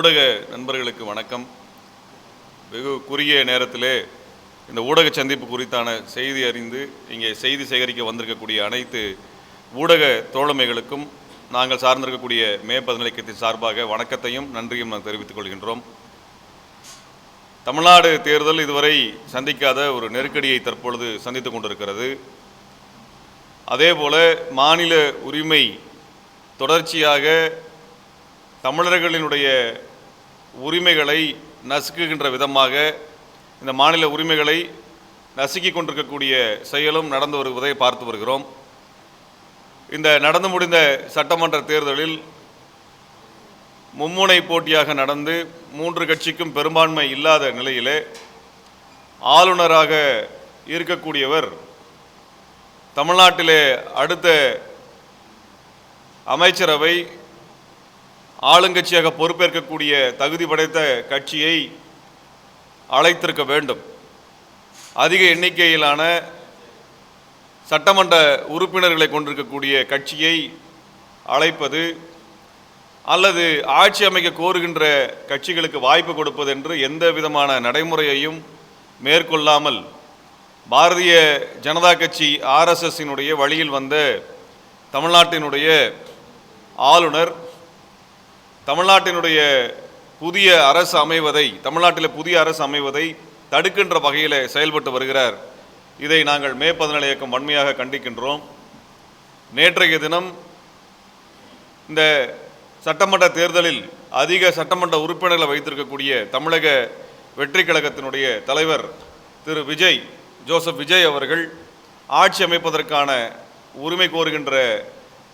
ஊடக நண்பர்களுக்கு வணக்கம். வெகு குறுகிய நேரத்திலே இந்த ஊடக சந்திப்பு குறித்தான செய்தி அறிந்து இங்கே செய்தி சேகரிக்க வந்திருக்கக்கூடிய அனைத்து ஊடக தோழமைகளுக்கும் நாங்கள் சார்ந்திருக்கக்கூடிய மே 17 இயக்கத்தின் சார்பாக வணக்கத்தையும் நன்றியும் நாங்கள் தெரிவித்துக் கொள்கின்றோம். தமிழ்நாடு தேர்தல் இதுவரை சந்திக்காத ஒரு நெருக்கடியை தற்பொழுது சந்தித்துக் கொண்டிருக்கிறது. அதேபோல மாநில உரிமை தொடர்ச்சியாக தமிழர்களினுடைய உரிமைகளை நசுக்குகின்ற விதமாக இந்த மாநில உரிமைகளை நசுக்கி கொண்டிருக்கக்கூடிய செயலும் நடந்து வருவதை பார்த்து வருகிறோம். இந்த நடந்து முடிந்த சட்டமன்ற தேர்தலில் மும்முனை போட்டியாக நடந்து 3 கட்சிக்கும் பெரும்பான்மை இல்லாத நிலையிலே ஆளுநராக இருக்கக்கூடியவர் தமிழ்நாட்டிலே அடுத்த அமைச்சரவை ஆளுங்கட்சியாக பொறுப்பேற்கக்கூடிய தகுதி படைத்த கட்சியை அழைத்திருக்க வேண்டும். அதிக எண்ணிக்கையிலான சட்டமன்ற உறுப்பினர்களை கொண்டிருக்கக்கூடிய கட்சியை அழைப்பது அல்லது ஆட்சி அமைக்க கோருகின்ற கட்சிகளுக்கு வாய்ப்பு கொடுப்பது என்று எந்த விதமான நடைமுறையையும் மேற்கொள்ளாமல் பாரதிய ஜனதா கட்சி RSSனுடைய வழியில் வந்த தமிழ்நாட்டினுடைய ஆளுநர் தமிழ்நாட்டினுடைய புதிய அரசு அமைவதை தமிழ்நாட்டில் புதிய அரசு அமைவதை தடுக்கின்ற வகையில் செயல்பட்டு வருகிறார். இதை நாங்கள் மே 17 இயக்கம் வன்மையாக கண்டிக்கின்றோம். நேற்றைய தினம் இந்த சட்டமன்ற தேர்தலில் அதிக சட்டமன்ற உறுப்பினர்களை வைத்திருக்கக்கூடிய தமிழக வெற்றி கழகத்தினுடைய தலைவர் திரு ஜோசப் விஜய் அவர்கள் ஆட்சி அமைப்பதற்கான உரிமை கோருகின்ற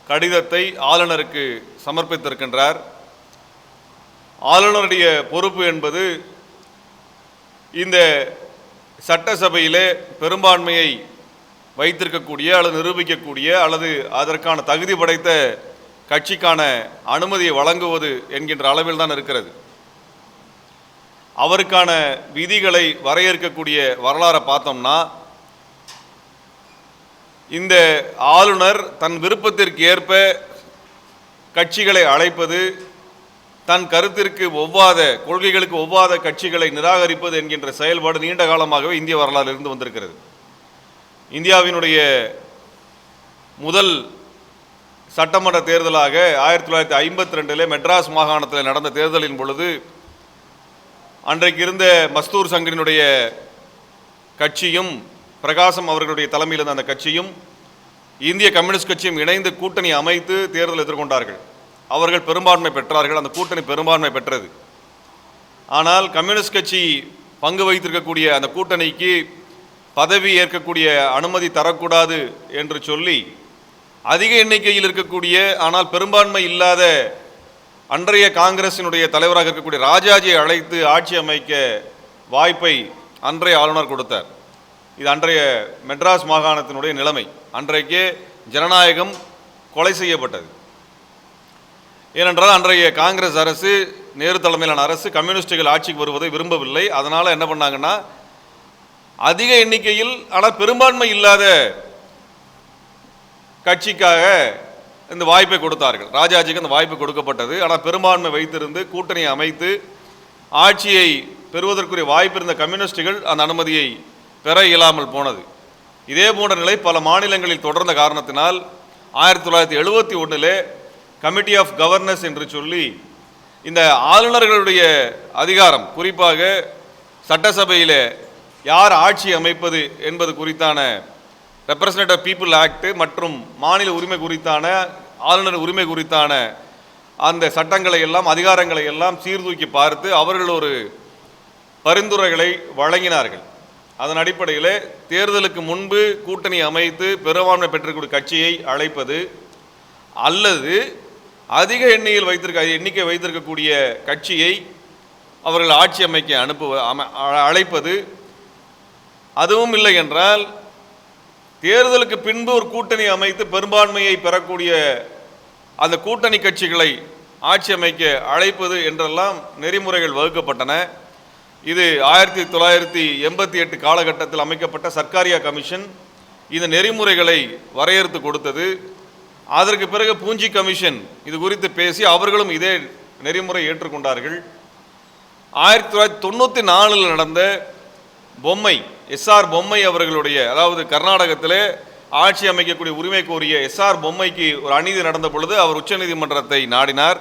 கடிதத்தை ஆளுநருக்கு சமர்ப்பித்திருக்கின்றார். ஆளுநருடைய பொறுப்பு என்பது இந்த சட்டசபையிலே பெரும்பான்மையை வைத்திருக்கக்கூடிய அல்லது நிரூபிக்கக்கூடிய அல்லது அதற்கான தகுதி படைத்த கட்சிக்கான அனுமதியை வழங்குவது என்கின்ற அளவில் தான் இருக்கிறது. அவருக்கான விதிகளை வரையறுக்கக்கூடிய வரலாறை பார்த்தோம்னா இந்த ஆளுநர் தன் விருப்பத்திற்கு ஏற்ப கட்சிகளை அழைப்பது, தன் கருத்திற்கு ஒவ்வாத கொள்கைகளுக்கு ஒவ்வாத கட்சிகளை நிராகரிப்பது என்கின்ற செயல்பாடு நீண்ட காலமாகவே இந்திய வரலாறு இருந்து வந்திருக்கிறது. இந்தியாவினுடைய முதல் சட்டமன்ற தேர்தலாக 1952 மெட்ராஸ் மாகாணத்தில் நடந்த தேர்தலின் பொழுது அன்றைக்கு இருந்த மஸ்தூர் சங்கரினுடைய கட்சியும் பிரகாசம் அவர்களுடைய தலைமையில் இருந்த அந்த கட்சியும் இந்திய கம்யூனிஸ்ட் கட்சியும் இணைந்து கூட்டணி அமைத்து தேர்தல் எதிர்கொண்டார்கள். அவர்கள் பெரும்பான்மை பெற்றார்கள். அந்த கூட்டணி பெரும்பான்மை பெற்றது. ஆனால் கம்யூனிஸ்ட் கட்சி பங்கு வைத்திருக்கக்கூடிய அந்த கூட்டணிக்கு பதவி ஏற்கக்கூடிய அனுமதி தரக்கூடாது என்று சொல்லி அதிக எண்ணிக்கையில் இருக்கக்கூடிய ஆனால் பெரும்பான்மை இல்லாத அன்றைய காங்கிரசினுடைய தலைவராக இருக்கக்கூடிய ராஜாஜியை அழைத்து ஆட்சி அமைக்க வாய்ப்பை அன்றைய ஆளுநர் கொடுத்தார். இது அன்றைய மெட்ராஸ் மாகாணத்தினுடைய நிலைமை. அன்றைக்கே ஜனநாயகம் கொலை செய்யப்பட்டது. ஏனென்றால் அன்றைய காங்கிரஸ் அரசு, நேரு தலைமையிலான அரசு கம்யூனிஸ்டுகள் ஆட்சிக்கு வருவதை விரும்பவில்லை. அதனால் என்ன பண்ணாங்கன்னா அதிக எண்ணிக்கையில் ஆனால் பெரும்பான்மை இல்லாத கட்சிக்காக இந்த வாய்ப்பை கொடுத்தார்கள். ராஜாஜிக்கு அந்த வாய்ப்பு கொடுக்கப்பட்டது. ஆனால் பெரும்பான்மை வைத்திருந்து கூட்டணியை அமைத்து ஆட்சியை பெறுவதற்குரிய வாய்ப்பு இருந்த கம்யூனிஸ்டுகள் அந்த அனுமதியை பெற இயலாமல் போனது. இதே போன்ற நிலை பல மாநிலங்களில் தொடர்ந்த காரணத்தினால் 1971 கமிட்டி ஆஃப் கவர்னன்ஸ் என்று சொல்லி இந்த ஆளுநர்களுடைய அதிகாரம், குறிப்பாக சட்டசபையில் யார் ஆட்சி அமைப்பது என்பது குறித்தான ரெப்ரசன்டேட்டிவ் பீப்புள் ஆக்ட் மற்றும் மாநில உரிமை குறித்தான ஆளுநர் உரிமை குறித்தான அந்த சட்டங்களை எல்லாம் அதிகாரங்களை எல்லாம் சீர்தூக்கி பார்த்து அவர்கள் ஒரு பரிந்துரைகளை வழங்கினார்கள். அதன் அடிப்படையில் தேர்தலுக்கு முன்பு கூட்டணி அமைத்து பெரும்பான்மை பெற்றிருக்கக்கூடிய கட்சியை அழைப்பது அல்லது அதிக எண்ணிக்கை வைத்திருக்கக்கூடிய கட்சியை அவர்கள் ஆட்சி அமைக்க அழைப்பது, அதுவும் இல்லை என்றால் தேர்தலுக்கு பின்பு ஒரு கூட்டணி அமைத்து பெரும்பான்மையை பெறக்கூடிய அந்த கூட்டணி கட்சிகளை ஆட்சி அமைக்க அழைப்பது என்றெல்லாம் நெறிமுறைகள் வகுக்கப்பட்டன. இது 1988 காலகட்டத்தில் அமைக்கப்பட்ட சர்க்காரியா கமிஷன் இந்த நெறிமுறைகளை வரையறுத்து கொடுத்தது. அதற்கு பிறகு பூஞ்சி கமிஷன் இது குறித்து பேசி அவர்களும் இதே நெறிமுறை ஏற்றுக்கொண்டார்கள். 1994 நடந்த பொம்மை எஸ்ஆர் பொம்மை அவர்களுடைய, அதாவது கர்நாடகத்திலே ஆட்சி அமைக்கக்கூடிய உரிமை கோரிய எஸ்ஆர் பொம்மைக்கு ஒரு அநீதி நடந்த பொழுது அவர் உச்சநீதிமன்றத்தை நாடினார்.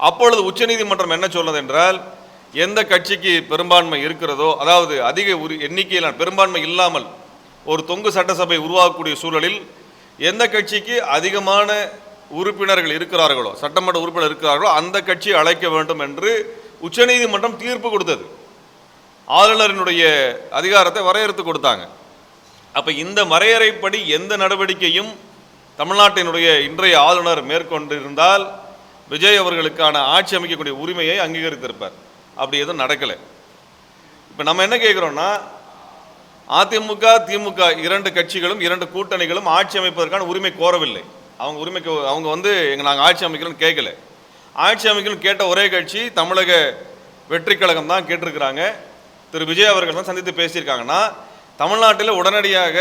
அப்பொழுது உச்சநீதிமன்றம் என்ன சொன்னது என்றால், எந்த கட்சிக்கு பெரும்பான்மை இருக்கிறதோ, அதாவது அதிக எண்ணிக்கையிலான பெரும்பான்மை இல்லாமல் ஒரு தொங்கு சட்டசபை உருவாக்கக்கூடிய சூழலில் எந்த கட்சிக்கு அதிகமான உறுப்பினர்கள் இருக்கிறார்களோ, சட்டமன்ற உறுப்பினர் இருக்கிறார்களோ அந்த கட்சியை அழைக்க வேண்டும் என்று உச்சநீதிமன்றம் தீர்ப்பு கொடுத்தது. ஆளுநரினுடைய அதிகாரத்தை வரையறுத்து கொடுத்தாங்க. அப்போ இந்த வரையறைப்படி எந்த நடவடிக்கையும் தமிழ்நாட்டினுடைய இன்றைய ஆளுநர் மேற்கொண்டிருந்தால் விஜய் அவர்களுக்கான ஆட்சி அமைக்கக்கூடிய உரிமையை அங்கீகரித்திருப்பார். அப்படி எதுவும் நடக்கலை. இப்போ நம்ம என்ன கேட்குறோம்னா, அதிமுக திமுக இரண்டு கட்சிகளும் இரண்டு கூட்டணிகளும் ஆட்சி அமைப்பதற்கான உரிமை கோரவில்லை. அவங்க வந்து நாங்கள் ஆட்சி அமைக்கிறோன்னு கேட்கல. ஆட்சி அமைக்கணும்னு கேட்ட ஒரே கட்சி தமிழக வெற்றி கழகம் தான் கேட்டிருக்கிறாங்க. திரு விஜய் அவர்கள் தான் சந்தித்து பேசியிருக்காங்கன்னா, தமிழ்நாட்டில் உடனடியாக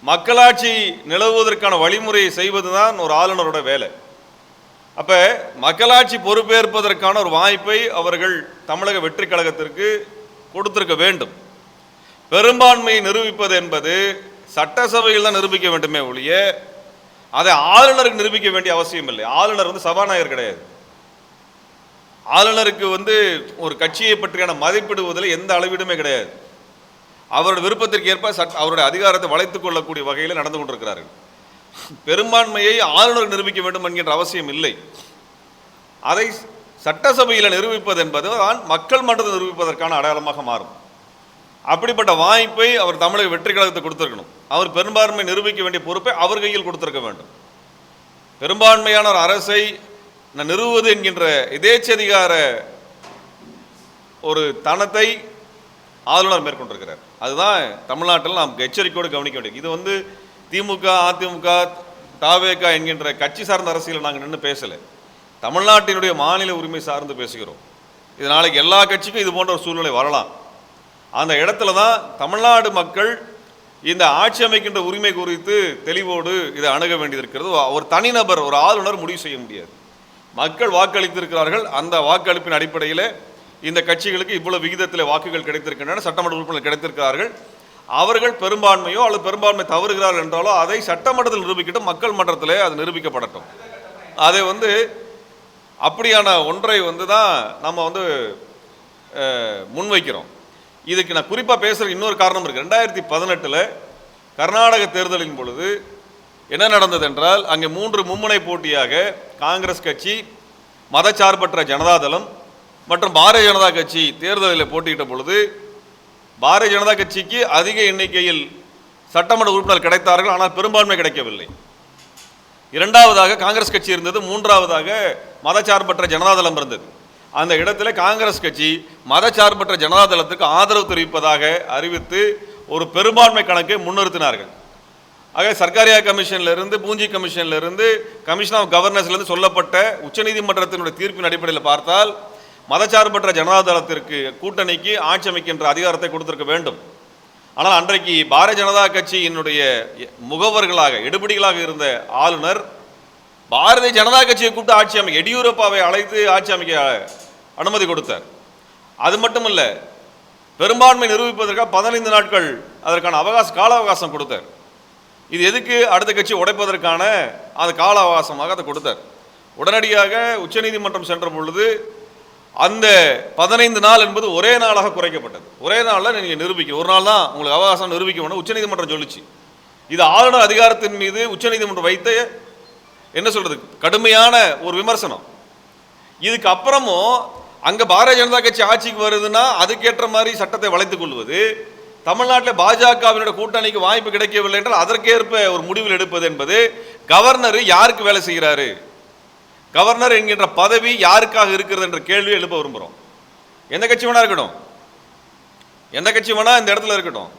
மக்களாட்சி நிலவுவதற்கான வழிமுறையை செய்வது தான் ஒரு ஆளுநரோட வேலை. அப்போ மக்களாட்சி பொறுப்பேற்பதற்கான ஒரு வாய்ப்பை அவர்கள் தமிழக வெற்றி கழகத்திற்கு கொடுத்திருக்க வேண்டும். பெரும்பான்மையை நிரூபிப்பது என்பது சட்டசபையில் தான் நிரூபிக்க வேண்டுமே ஒழிய அதை ஆளுநருக்கு நிரூபிக்க வேண்டிய அவசியம் இல்லை. ஆளுநர் வந்து சபாநாயகர் கிடையாது. ஆளுநருக்கு வந்து ஒரு கட்சியை பற்றியான மதிப்பிடுவதில் எந்த அளவீடுமே கிடையாது. அவருடைய விருப்பத்திற்கு ஏற்ப அவருடைய அதிகாரத்தை வளைத்துக் கொள்ளக்கூடிய வகையில் நடந்து கொண்டிருக்கிறார்கள். பெரும்பான்மையை ஆளுநர் நிரூபிக்க வேண்டும் என்கின்ற அவசியம் இல்லை. அதை சட்டசபையில் நிரூபிப்பது என்பது தான் மக்கள் மன்றத்தை நிரூபிப்பதற்கான அடையாளமாக மாறும். அப்படிப்பட்ட வாய்ப்பை அவர் தமிழக வெற்றி கழகத்தை கொடுத்திருக்கணும். அவர் பெரும்பான்மை நிரூபிக்க வேண்டிய பொறுப்பை அவர் கையில் கொடுத்திருக்க வேண்டும். பெரும்பான்மையான ஒரு அரசை நிறுவுவது என்கின்ற எதேச்சதிகார ஒரு தனத்தை ஆளுநர் மேற்கொண்டிருக்கிறார். அதுதான் தமிழ்நாட்டில் நாம் எச்சரிக்கையோடு கவனிக்க வேண்டியது. இது வந்து திமுக அதிமுக தாவேக என்கின்ற கட்சி சார்ந்த அரசியல் நாங்கள் நின்று பேசலை. தமிழ்நாட்டினுடைய மாநில உரிமை சார்ந்து பேசுகிறோம். இது நாளைக்கு எல்லா கட்சிக்கும் இது போன்ற ஒரு சூழ்நிலை வரலாம். அந்த இடத்துல தான் தமிழ்நாடு மக்கள் இந்த ஆட்சி அமைக்கின்ற உரிமை குறித்து தெளிவோடு இதை அணுக வேண்டியிருக்கிறது. ஒரு தனிநபர் ஒரு ஆளுநர் முடிவு செய்ய முடியாது. மக்கள் வாக்களித்திருக்கிறார்கள். அந்த வாக்களிப்பின் அடிப்படையில் இந்த கட்சிகளுக்கு இவ்வளவு விகிதத்தில் வாக்குகள் கிடைத்திருக்கின்றன, சட்டமன்ற உறுப்பினர் கிடைத்திருக்கிறார்கள். அவர்கள் பெரும்பான்மையோ அல்லது பெரும்பான்மை தவறுகிறார்கள் என்றாலோ அதை சட்டமன்றத்தில் நிரூபிக்கட்டும், மக்கள் மன்றத்தில் அது நிரூபிக்கப்படட்டும். அதை வந்து அப்படியான ஒன்றை வந்து தான் நம்ம வந்து முன்வைக்கிறோம். இதுக்கு நான் குறிப்பாக பேசுகிற இன்னொரு காரணம் இருக்குது. 2018 கர்நாடக தேர்தலின் பொழுது என்ன நடந்தது என்றால், அங்கே 3 மும்முனை போட்டியாக காங்கிரஸ் கட்சி, மதச்சார்பற்ற ஜனதாதளம் மற்றும் பாரதிய ஜனதா கட்சி தேர்தலில் போட்டியிட்ட பொழுது பாரதிய ஜனதா கட்சிக்கு அதிக எண்ணிக்கையில் சட்டமன்ற உறுப்பினர் கிடைத்தார்கள். ஆனால் பெரும்பான்மை கிடைக்கவில்லை. இரண்டாவதாக காங்கிரஸ் கட்சி இருந்தது. மூன்றாவதாக மதச்சார்பற்ற ஜனதாதளம் இருந்தது. அந்த இடத்துல காங்கிரஸ் கட்சி மதச்சார்பற்ற ஜனதாதளத்துக்கு ஆதரவு தெரிவிப்பதாக அறிவித்து ஒரு பெரும்பான்மை கணக்கை முன்னிறுத்தினார்கள். ஆக சர்க்காரியா கமிஷன்லேருந்து பூஞ்சி கமிஷன்லேருந்து கமிஷன் ஆஃப் கவர்னன்ஸ்லேருந்து சொல்லப்பட்ட உச்சநீதிமன்றத்தினுடைய தீர்ப்பின் அடிப்படையில் பார்த்தால் மதச்சார்பற்ற ஜனதாதளத்திற்கு கூட்டணிக்கு ஆட்சி அமைக்கின்ற அதிகாரத்தை கொடுத்திருக்க வேண்டும். ஆனால் அன்றைக்கு பாரதிய ஜனதா கட்சியினுடைய முகவர்களாக எடுபடிகளாக இருந்த ஆளுநர் பாரதிய ஜனதா கட்சியை கூப்பிட்டு ஆட்சி அமைக்க, எடியூரப்பாவை அழைத்து ஆட்சி அமைக்க அனுமதி கொடுத்தார். அது மட்டுமல்ல, பெரும்பான்மை நிரூபிப்பதற்காக 15 நாட்கள் அதற்கான கால அவகாசம் கொடுத்தார். இது எதுக்கு? அடுத்த கட்சி உடைப்பதற்கான அந்த கால அவகாசமாக அதை கொடுத்தார். உடனடியாக உச்சநீதிமன்றம் சென்ற பொழுது அந்த 15 நாள் என்பது ஒரே நாளாக குறைக்கப்பட்டது. ஒரே நாளில் நீங்கள் நிரூபிக்க, ஒரு நாள் தான் உங்களுக்கு அவகாசம் நிரூபிக்க வேணும் உச்சநீதிமன்றம் சொல்லிச்சு. இது ஆளுநர் அதிகாரத்தின் மீது உச்சநீதிமன்றம் வைத்த என்ன சொல்றது கடுமையான ஒரு விமர்சனம். இதுக்கு அப்புறமும் அங்கே பாரதிய ஜனதா கட்சி ஆட்சிக்கு வருதுன்னா அதுக்கேற்ற மாதிரி சட்டத்தை வளைத்துக் கொள்வது, தமிழ்நாட்டில் பாஜகவினுடைய கூட்டணிக்கு வாய்ப்பு கிடைக்கவில்லை என்றால் அதற்கேற்ப ஒரு முடிவில் எடுப்பது என்பது, கவர்னர் யாருக்கு வேலை செய்கிறாரு, கவர்னர் என்கின்ற பதவி யாருக்காக இருக்கிறது என்ற கேள்வி எழுப்ப விரும்புகிறோம். எந்த கட்சி வேணா இருக்கட்டும், எந்த கட்சி வேணா இந்த இடத்துல இருக்கட்டும்.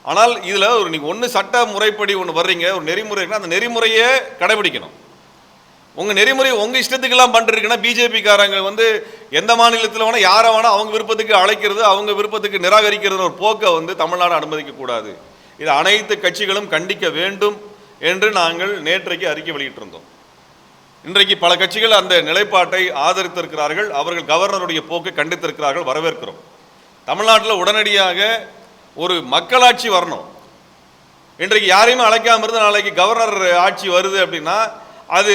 ஆனால் இதில் ஒரு நீங்கள் ஒன்று சட்ட முறைப்படி ஒன்று வர்றீங்க, ஒரு நெறிமுறை, அந்த நெறிமுறையை கடைபிடிக்கணும். உங்கள் நெறிமுறை உங்கள் இஷ்டத்துக்கெல்லாம் பண்ணிருக்குன்னா பிஜேபிக்காரங்க வந்து எந்த மாநிலத்தில் வேணால் யாரை வேணால் அவங்க விருப்பத்துக்கு அழைக்கிறது, அவங்க விருப்பத்துக்கு நிராகரிக்கிறது ஒரு போக்கை வந்து தமிழ்நாடு அனுமதிக்கக்கூடாது. இது அனைத்து கட்சிகளும் கண்டிக்க வேண்டும் என்று நாங்கள் நேற்றைக்கு அறிக்கை வெளியிட்டிருந்தோம். இன்றைக்கு பல கட்சிகள் அந்த நிலைப்பாட்டை ஆதரித்திருக்கிறார்கள். அவர்கள் கவர்னருடைய போக்கை கண்டித்திருக்கிறார்கள், வரவேற்கிறோம். தமிழ்நாட்டில் உடனடியாக ஒரு மக்களாட்சி வரணும். இன்றைக்கு யாரையுமே அழைக்காம இருந்து நாளைக்கு கவர்னர் ஆட்சி வருது அப்படின்னா அது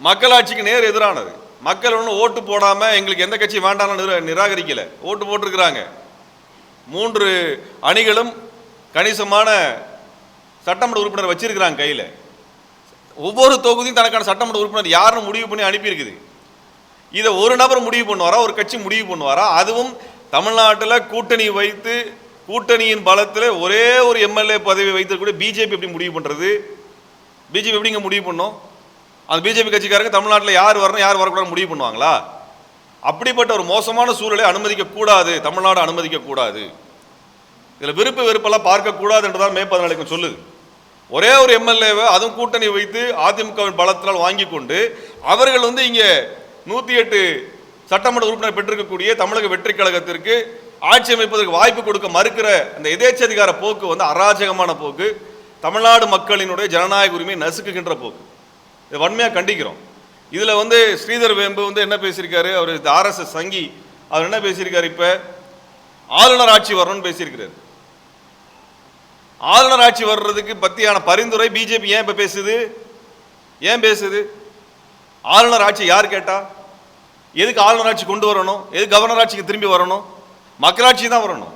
மக்களாட்சிக்கு நேர் எதிரானது. மக்கள் ஒன்றும் ஓட்டு போடாமல் எங்களுக்கு எந்த கட்சி வேண்டாம்னு நிராகரிக்கலை, ஓட்டு போட்டிருக்கிறாங்க. 3 அணிகளும் கணிசமான சட்டமன்ற உறுப்பினர் வச்சிருக்கிறாங்க கையில். ஒவ்வொரு தொகுதியும் தனக்கான சட்டமன்ற உறுப்பினர் யாருன்னு முடிவு பண்ணி அனுப்பியிருக்குது. இதை ஒரு நபர் முடிவு பண்ணுவாரா, ஒரு கட்சி முடிவு பண்ணுவாரா? அதுவும் தமிழ்நாட்டில் கூட்டணி வைத்து கூட்டணியின் பலத்தில் ஒரே ஒரு எம்எல்ஏ பதவி வைத்திருக்கூடிய பிஜேபி எப்படி முடிவு பண்ணுறது? பிஜேபி எப்படிங்க முடிவு பண்ணும்? அந்த பிஜேபி கட்சிக்காரங்க தமிழ்நாட்டில் யார் வரணும் யார் வரக்கூடாது முடிவு பண்ணுவாங்களா? அப்படிப்பட்ட ஒரு மோசமான சூழலை அனுமதிக்கக்கூடாது, தமிழ்நாடு அனுமதிக்கக்கூடாது. இதில் விருப்பு வெறுப்பெல்லாம் பார்க்கக்கூடாது என்றுதான் மே 14 சொல்லுது. ஒரே ஒரு எம்எல்ஏவை அதுவும் கூட்டணி வைத்து அதிமுகவின் பலத்தால் வாங்கி கொண்டு அவர்கள் இங்கே 108 சட்டமன்ற உறுப்பினர் பெற்றிருக்கக்கூடிய தமிழக வெற்றி கழகத்திற்கு ஆட்சி அமைப்பதற்கு வாய்ப்பு கொடுக்க மறுக்கிற இந்த எதேச்சதிகார போக்கு அராஜகமான போக்கு, தமிழ்நாடு மக்களினுடைய ஜனநாயக உரிமையை நசுக்குகின்ற போக்கு. இதை வன்மையாக கண்டிக்கிறோம். இதில் ஸ்ரீதர் வேம்பு என்ன பேசியிருக்காரு, அவர் RSS சங்கி, அவர் என்ன பேசியிருக்காரு, இப்போ ஆளுநர் ஆட்சி வரணும்னு பேசியிருக்கிறார். ஆளுநர் ஆட்சி வர்றதுக்கு பற்றியான பரிந்துரை பிஜேபி ஏன் இப்போ பேசுது? ஏன் பேசுது? ஆளுநர் ஆட்சி யார் கேட்டா? எதுக்கு ஆளுநர் ஆட்சி கொண்டு வரணும்? எதுக்கு கவர்னர் ஆட்சிக்கு திரும்பி வரணும்? மக்களாட்சி தான் வரணும்.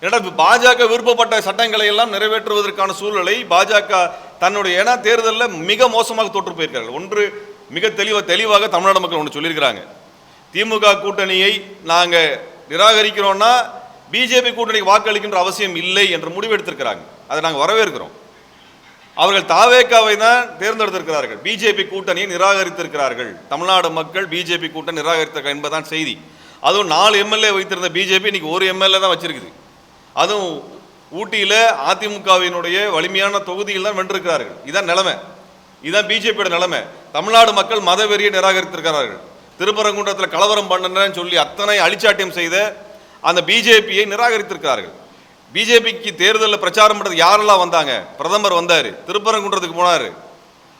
ஏன்னா பாஜக விருப்பப்பட்ட சட்டங்களை எல்லாம் நிறைவேற்றுவதற்கான சூழலை பாஜக தன்னுடைய தேர்தலில் மிக மோசமாக தோற்று போயிருக்கார்கள். ஒன்று மிக தெளிவாக தமிழ்நாடு மக்கள் ஒன்று சொல்லியிருக்கிறாங்க, திமுக கூட்டணியை நாங்கள் நிராகரிக்கிறோம்னா பிஜேபி கூட்டணிக்கு வாக்களிக்கின்ற அவசியம் இல்லை என்று முடிவெடுத்திருக்கிறாங்க. அதை நாங்கள் வரவேற்கிறோம். அவர்கள் தாவேக்காவை தான் தேர்ந்தெடுத்திருக்கிறார்கள், பிஜேபி கூட்டணியை நிராகரித்திருக்கிறார்கள். தமிழ்நாடு மக்கள் பிஜேபி கூட்டணி நிராகரித்தார்கள் என்பதுதான் செய்தி. அதுவும் 4 எம்எல்ஏ வைத்திருந்த பிஜேபி இன்னைக்கு 1 எம்எல்ஏ தான் வச்சிருக்குது. அதுவும் ஊட்டியில் அதிமுகவினுடைய வலிமையான தொகுதியில் தான் வென்றிருக்கிறார்கள். இதுதான் நிலைமை, இதுதான் பிஜேபியோட நிலைமை. தமிழ்நாடு மக்கள் மதவெறியை நிராகரித்திருக்கிறார்கள். திருப்பரங்குன்றத்தில் கலவரம் பண்ணுறேன்னு சொல்லி அத்தனை அழிச்சாட்டியம் செய்த அந்த பிஜேபியை நிராகரித்திருக்கிறார்கள். பிஜேபிக்கு தேர்தலில் பிரச்சாரம் பண்ணுறது யாரெல்லாம் வந்தாங்க? பிரதமர் வந்தார், திருப்பரங்குன்றத்துக்கு போனார்,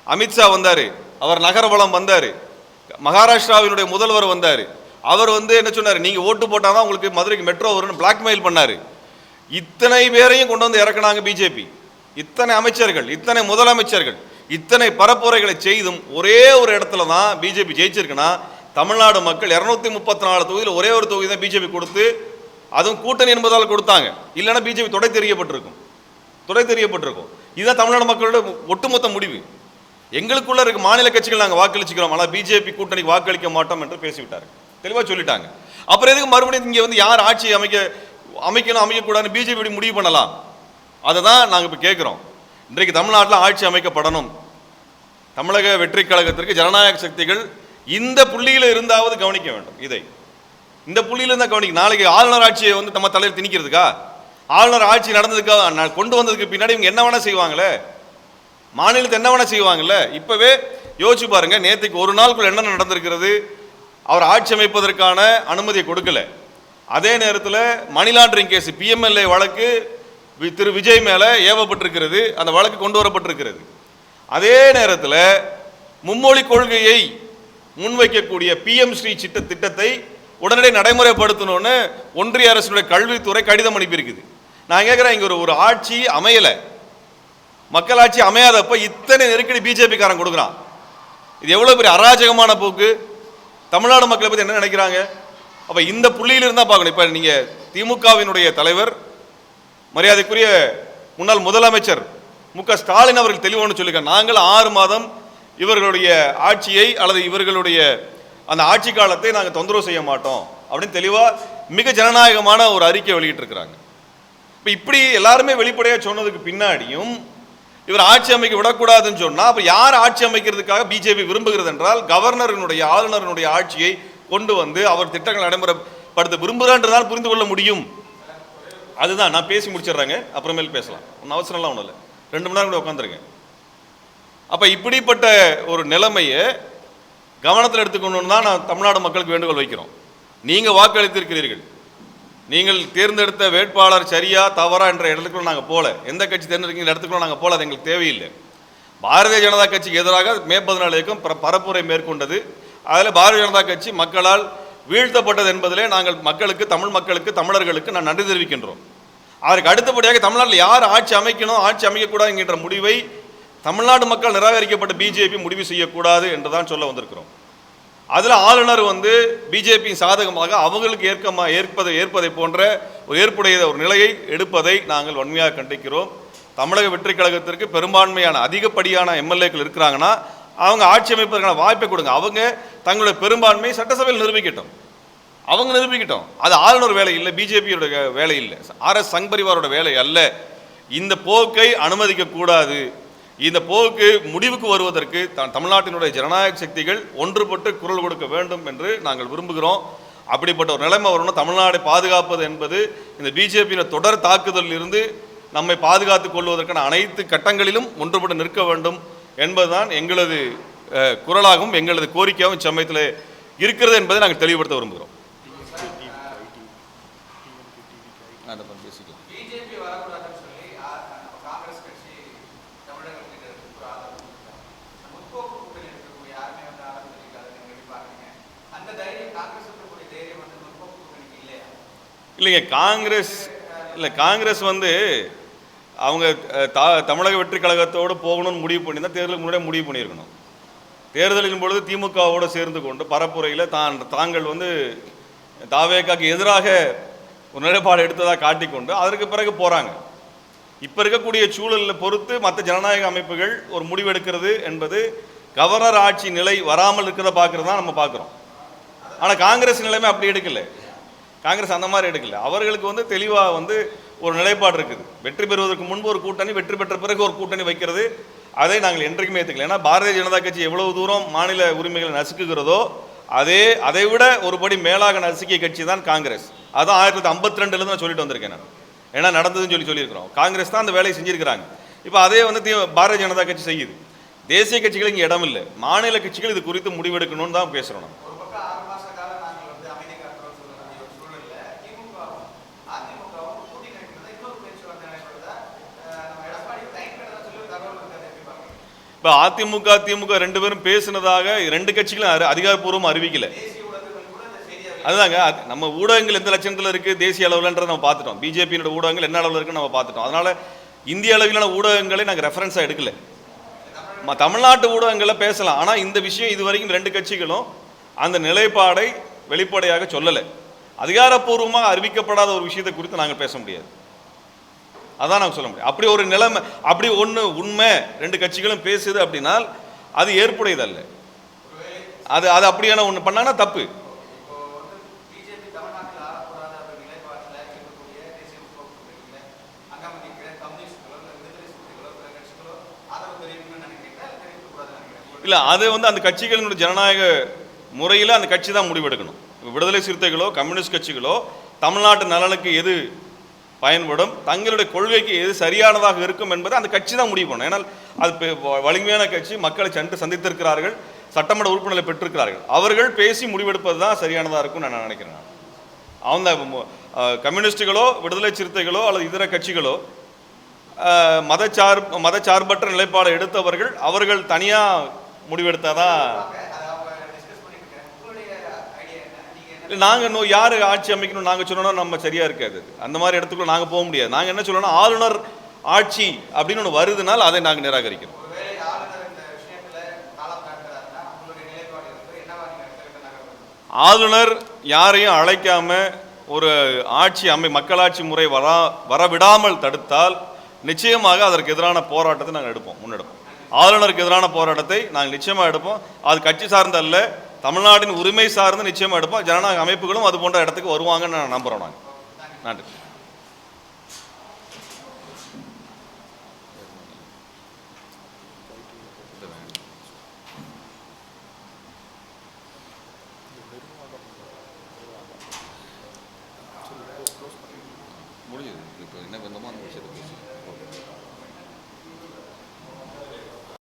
அமித்ஷா வந்தார், அவர் நகரவளம் வந்தார், மகாராஷ்டிராவினுடைய முதல்வர் வந்தார். அவர் என்ன சொன்னார், நீங்கள் ஓட்டு போட்டால் தான் உங்களுக்கு மதுரைக்கு மெட்ரோ வரும்னு பிளாக்மெயில் பண்ணார். இத்தனை பேரையும் கொண்டு வந்து இறக்குனாங்க பிஜேபி. இத்தனை அமைச்சர்கள், இத்தனை முதலமைச்சர்கள், இத்தனை பரப்புரைகளை செய்தும் ஒரே ஒரு இடத்துல தான் பிஜேபி ஜெயிச்சிருக்குன்னா தமிழ்நாடு மக்கள் 234 தொகுதியில் ஒரே ஒரு தொகுதி தான் பிஜேபி கொடுத்து, அதுவும் கூட்டணி என்பதால் கொடுத்தாங்க. இல்லைன்னா பிஜேபி தொடை தெரியப்பட்டிருக்கும். இதுதான் தமிழ்நாடு மக்களோட ஒட்டுமொத்த முடிவு. எங்களுக்குள்ள இருக்க மாநில கட்சிகள் நாங்கள் வாக்களிச்சுக்கிறோம், ஆனால் பிஜேபி கூட்டணிக்கு வாக்களிக்க மாட்டோம் என்று பேசிவிட்டார், தெளிவாக சொல்லிட்டாங்க. அப்புறம் எதுக்கு மறுபடியும் இங்கே யார் ஆட்சியை அமைக்கணும் அமைக்கக்கூடாதுன்னு பிஜேபி இப்படி முடிவு பண்ணலாம்? அதை தான் நாங்கள் இப்போ கேட்குறோம். இன்றைக்கு தமிழ்நாட்டில் ஆட்சி அமைக்கப்படணும். தமிழக வெற்றி கழகத்திற்கு ஜனநாயக சக்திகள் இந்த புள்ளியில் இருந்தாவது கவனிக்க வேண்டும். இதை இந்த புள்ளியில் இருந்தால் கவனிக்க. நாளைக்கு ஆளுநர் ஆட்சியை நம்ம தலையில் திணிக்கிறதுக்கா? ஆளுநர் ஆட்சி நடந்ததுக்காக கொண்டு வந்ததுக்கு பின்னாடி இவங்க என்ன வேணா செய்வாங்களே, மாநிலத்தை என்ன வேணா செய்வாங்கல்ல. இப்போவே யோசிச்சு பாருங்க, நேற்றுக்கு ஒரு நாளுக்குள்ள என்ன நடந்திருக்கிறது. அவர் ஆட்சி அமைப்பதற்கான அனுமதியை கொடுக்கல. அதே நேரத்தில் மணி லாண்டரிங் கேஸ் பிஎம்எல்ஏ வழக்கு திரு விஜய் மேலே ஏவப்பட்டிருக்கிறது, அந்த வழக்கு கொண்டு வரப்பட்டிருக்கிறது. அதே நேரத்தில் மும்மொழி கொள்கையை முன்வைக்கக்கூடிய PM ஸ்ரீ திட்டத்தை உடனடி நடைமுறைப்படுத்தணும்னு ஒன்றிய அரசுடைய கல்வித்துறை கடிதம் அனுப்பியிருக்குது. நான் கேட்குறேன், இங்கே ஒரு ஆட்சி அமையலை, மக்களாட்சி அமையாதப்ப இத்தனை நெருக்கடி பிஜேபிக்காரன் கொடுக்குறான். இது எவ்வளோ பெரிய அராஜகமான போக்கு. தமிழ்நாடு மக்களை பற்றி என்ன நினைக்கிறாங்க? அப்போ இந்த புள்ளியில் இருந்தால் பார்க்கணும். இப்போ நீங்கள் திமுகவினுடைய தலைவர் மரியாதைக்குரிய முன்னாள் முதலமைச்சர் மு.க. ஸ்டாலின் அவர்கள் தெளிவானு சொல்லியிருக்காங்க, நாங்கள் 6 மாதம் இவர்களுடைய ஆட்சியை அல்லது இவர்களுடைய அந்த ஆட்சி காலத்தை நாங்கள் தொந்தரவு செய்ய மாட்டோம் அப்படின்னு தெளிவாக மிக ஜனநாயகமான ஒரு அறிக்கை வெளியிட்டிருக்கிறாங்க. இப்போ இப்படி எல்லாருமே வெளிப்படையாக சொன்னதுக்கு பின்னாடியும் இவர் ஆட்சி அமைக்க விடக்கூடாதுன்னு சொன்னால் அப்போ யார் ஆட்சி அமைக்கிறதுக்காக பிஜேபி விரும்புகிறது என்றால் கவர்னரினுடைய ஆளுநரினுடைய ஆட்சியை கொண்டு வந்து அவர் திட்டங்களை நடைமுறைப்படுத்த விரும்புகிறான்றதால் புரிந்து கொள்ள முடியும். அதுதான் நான் பேசி முடிச்சிடுறேங்க, அப்புறமேல் பேசலாம், ஒன்றும் அவசரம்லாம் ஒன்றும் இல்லை, 2 மணி நேரம் கூட உட்காந்துருங்க. அப்போ இப்படிப்பட்ட ஒரு நிலைமையை கவனத்தில் எடுத்துக்கணும்னு தான் நான் தமிழ்நாடு மக்களுக்கு வேண்டுகோள் வைக்கிறோம். நீங்கள் வாக்களித்திருக்கிறீர்கள், நீங்கள் தேர்ந்தெடுத்த வேட்பாளர் சரியா தவறா என்ற இடத்துக்குள்ள நாங்கள் போகல, எந்த கட்சி தேர்ந்தெடுக்கிற இடத்துக்குள்ள நாங்கள் போகல, அது எங்களுக்கு தேவையில்லை. பாரதிய ஜனதா கட்சிக்கு எதிராக மே 14 இயக்கம் பரப்புரை மேற்கொண்டது. அதில் பாரதிய ஜனதா கட்சி மக்களால் வீழ்த்தப்பட்டது என்பதிலே நாங்கள் மக்களுக்கு, தமிழ் மக்களுக்கு, தமிழர்களுக்கு நான் நன்றி தெரிவிக்கின்றோம். அதற்கு அடுத்தபடியாக தமிழ்நாட்டில் யார் ஆட்சி அமைக்கணும், ஆட்சி அமைக்கக்கூடாது என்கின்ற முடிவை தமிழ்நாடு மக்கள் நிராகரிக்கப்பட்ட பிஜேபி முடிவு செய்யக்கூடாது என்று தான் சொல்ல வந்திருக்கிறோம். அதில் ஆளுநர் பிஜேபியின் சாதகமாக அவங்களுக்கு ஏற்பதை போன்ற ஒரு ஏற்புடைய ஒரு நிலையை எடுப்பதை நாங்கள் வன்மையாக கண்டிக்கிறோம். தமிழக வெற்றி கழகத்திற்கு பெரும்பான்மையான அதிகப்படியான எம்எல்ஏக்கள் இருக்கிறாங்கன்னா அவங்க ஆட்சி அமைப்பதற்கான வாய்ப்பை கொடுங்க. அவங்க தங்களுடைய பெரும்பான்மை சட்டசபையில் நிரூபிக்கட்டும், அவங்க நிரூபிக்கட்டும். அது ஆளுநர் வேலை இல்லை, பிஜேபியோட வேலை இல்லை, ஆர்எஸ் சங் பரிவாரோட வேலை அல்ல. இந்த போக்கை அனுமதிக்க கூடாது. இந்த போக்கு முடிவுக்கு வருவதற்கு தமிழ்நாட்டினுடைய ஜனநாயக சக்திகள் ஒன்றுபட்டு குரல் கொடுக்க வேண்டும் என்று நாங்கள் விரும்புகிறோம். அப்படிப்பட்ட ஒரு நிலைமை வரணும். தமிழ்நாடை பாதுகாப்பது என்பது இந்த பிஜேபியின் தொடர் தாக்குதலில் இருந்து நம்மை பாதுகாத்துக் கொள்வதற்கான அனைத்து கட்டங்களிலும் ஒன்றுபட்டு நிற்க வேண்டும் என்பதுதான் எங்களது குரலாகவும் எங்களது கோரிக்கையாகவும் சமயத்தில் இருக்கிறது என்பதை நாங்கள் தெளிவுபடுத்த விரும்புகிறோம். இல்லைங்க, காங்கிரஸ் அவங்க தமிழக வெற்றி கழகத்தோடு போகணும்னு முடிவு பண்ணி தான் தேர்தலுக்கு முன்னாடியே முடிவு பண்ணியிருக்கணும். தேர்தலின் பொழுது திமுகவோடு சேர்ந்து கொண்டு பரப்புரையில் தாங்கள் தாவேக்காக்கு எதிராக ஒரு நிலைப்பாடு எடுத்ததாக காட்டிக்கொண்டு அதற்கு பிறகு போகிறாங்க. இப்போ இருக்கக்கூடிய சூழலில் பொறுத்து மற்ற ஜனநாயக அமைப்புகள் ஒரு முடிவு எடுக்கிறது என்பது கவர்னர் ஆட்சி நிலை வராமல் இருக்கிறத பார்க்குறது தான் நம்ம பார்க்குறோம். ஆனால் காங்கிரஸ் நிலைமை அப்படி எடுக்கலை. காங்கிரஸ் அந்த மாதிரி எடுக்கல. அவர்களுக்கு தெளிவாக ஒரு நிலைப்பாடு இருக்குது. வெற்றி பெறுவதற்கு முன்பு ஒரு கூட்டணி, வெற்றி பெற்ற பிறகு ஒரு கூட்டணி வைக்கிறது, அதை நாங்கள் என்றைக்குமே ஏற்றுக்கல. ஏன்னா பாரதிய ஜனதா கட்சி எவ்வளவு தூரம் மாநில உரிமைகளை நசுக்குகிறதோ அதை விட ஒருபடி மேலாக நசுக்கிய கட்சி தான் காங்கிரஸ். அதான் 1952 நான் சொல்லிட்டு வந்திருக்கேன். நான் ஏன்னா நடந்ததுன்னு சொல்லியிருக்கிறோம். காங்கிரஸ் தான் அந்த வேலையை செஞ்சிருக்கிறாங்க. இப்போ அதே பாரதிய ஜனதா கட்சி செய்யுது. தேசிய கட்சிகள் இங்கே இடம் இல்லை, மாநில கட்சிகள் இது குறித்து முடிவெடுக்கணும்னு தான் பேசுகிறோம். நம்ம இப்போ அதிமுக திமுக ரெண்டு பேரும் பேசினதாக ரெண்டு கட்சிகளும் அதிகாரப்பூர்வமாக அறிவிக்கல. அதுதாங்க, நம்ம ஊடகங்கள் எந்த லட்சணத்தில் இருக்குது தேசிய அளவில்ன்றதை நம்ம பார்த்துட்டோம். பிஜேபியோட ஊடகங்கள் என்ன அளவில் இருக்குன்னு நம்ம பார்த்துட்டோம். அதனால் இந்திய அளவிலான ஊடகங்களை நாங்கள் ரெஃபரன்ஸாக எடுக்கல. தமிழ்நாட்டு ஊடகங்களில் பேசலாம். ஆனால் இந்த விஷயம் இது வரைக்கும் ரெண்டு கட்சிகளும் அந்த நிலைப்பாடை வெளிப்படையாக சொல்லலை. அதிகாரப்பூர்வமாக அறிவிக்கப்படாத ஒரு விஷயத்தை குறித்து நாங்கள் பேச முடியாது. அதான் நாங்கள் சொல்ல முடியும். அப்படி ஒரு நிலைமை, அப்படி ஒன்று உண்மை ரெண்டு கட்சிகளும் பேசுது அப்படின்னால் அது ஏற்புடையது அல்ல. அது அப்படியான ஒன்று பண்ணாங்கன்னா தப்பு. இல்லை, அது அந்த கட்சிகளினுடைய ஜனநாயக முறையில் அந்த கட்சி தான் முடிவெடுக்கணும். விடுதலை சிறுத்தைகளோ கம்யூனிஸ்ட் கட்சிகளோ தமிழ்நாட்டு நலனுக்கு எது பயன்படும், தங்களுடைய கொள்கைக்கு எது சரியானதாக இருக்கும் என்பதை அந்த கட்சி தான் முடிவு பண்ணணும். ஏன்னால் அது வலிமையான கட்சி, மக்களை சென்று சந்தித்திருக்கிறார்கள், சட்டமன்ற உறுப்பினர்களை பெற்றிருக்கிறார்கள். அவர்கள் பேசி முடிவெடுப்பது தான் சரியானதாக இருக்கும் நான் நினைக்கிறேன். அவங்க கம்யூனிஸ்டுகளோ விடுதலை சிறுத்தைகளோ அல்லது இதர கட்சிகளோ மதச்சார்பற்ற நிலைப்பாடு எடுத்தவர்கள் அவர்கள் தனியாக முடிவெடுத்தாதான். நாங்கள் யார் ஆட்சி அமைக்கணும் நாங்கள் சொல்லணும் நம்ம சரியா இருக்காது. அந்த மாதிரி இடத்துக்குள்ள நாங்கள் போக முடியாது. நாங்கள் என்ன சொல்லணும், ஆளுநர் ஆட்சி அப்படின்னு ஒன்று வருதுனால் அதை நாங்கள் நிராகரிக்கிறோம். ஆளுநர் யாரையும் அழைக்காம ஒரு மக்களாட்சி முறை வரவிடாமல் தடுத்தால் நிச்சயமாக அதற்கு எதிரான போராட்டத்தை நாங்கள் முன்னெடுப்போம். ஆளுநருக்கு எதிரான போராட்டத்தை நாங்கள் நிச்சயமாக எடுப்போம். அது கட்சி சார்ந்த அல்ல, தமிழ்நாட்டின் உரிமை சார்ந்து நிச்சயமாக எடுப்போம். ஜனநாயக அமைப்புகளும் அது போன்ற இடத்துக்கு வருவாங்கன்னு நான் நம்புகிறோம். நாங்கள் நன்றி.